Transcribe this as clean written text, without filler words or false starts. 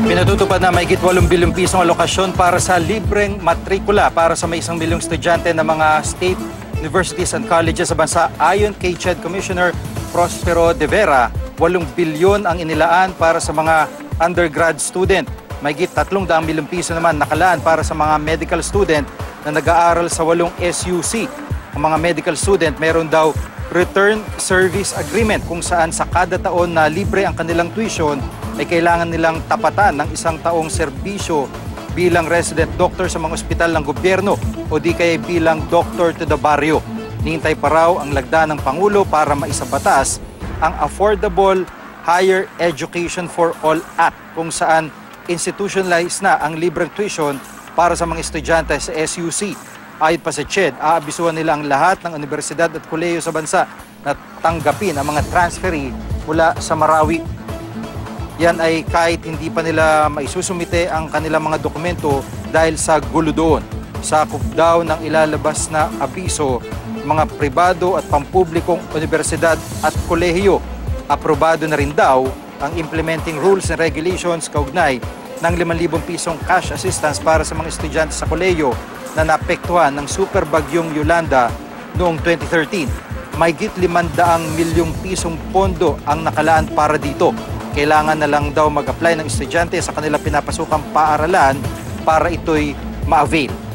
Pinatutupad na mahigit 8 bilyong pisong alokasyon para sa libreng matrikula para sa may 1 milyong estudyante ng mga state universities and colleges sa bansa. Ayon kay CHED Commissioner Prospero de Vera, 8 bilyon ang inilaan para sa mga undergrad student. Mahigit 300 milyong piso naman nakalaan para sa mga medical student na nag-aaral sa 8 SUC. Ang mga medical student meron daw return service agreement kung saan sa kada taon na libre ang kanilang tuition ay kailangan nilang tapatan ng 1 taong serbisyo bilang resident doctor sa mga ospital ng gobyerno o di kaya bilang doctor to the barrio. Nihintay pa raw ang lagda ng Pangulo para maisabatas ang Affordable Higher Education for All Act kung saan institutionalized na ang libreng tuition para sa mga estudyante sa SUC. Ayon pa sa CHED, aabisuhan nila ang lahat ng universidad at kolehiyo sa bansa na tanggapin ang mga transferee mula sa Marawi. Yan ay kahit hindi pa nila maisusumite ang kanilang mga dokumento dahil sa gulo doon. Sakop daw ng ilalabas na abiso mga pribado at pampublikong universidad at kolehiyo. Aprobado na rin daw ang implementing rules and regulations kaugnay ng 5,000 pisong cash assistance para sa mga estudyante sa kolehiyo na naapektuhan ng super bagyong Yolanda noong 2013. Mahigit 500 milyong pisong pondo ang nakalaan para dito. Kailangan na lang daw mag-apply ng estudyante sa kanilang pinapasukang paaralan para ito'y ma-avail.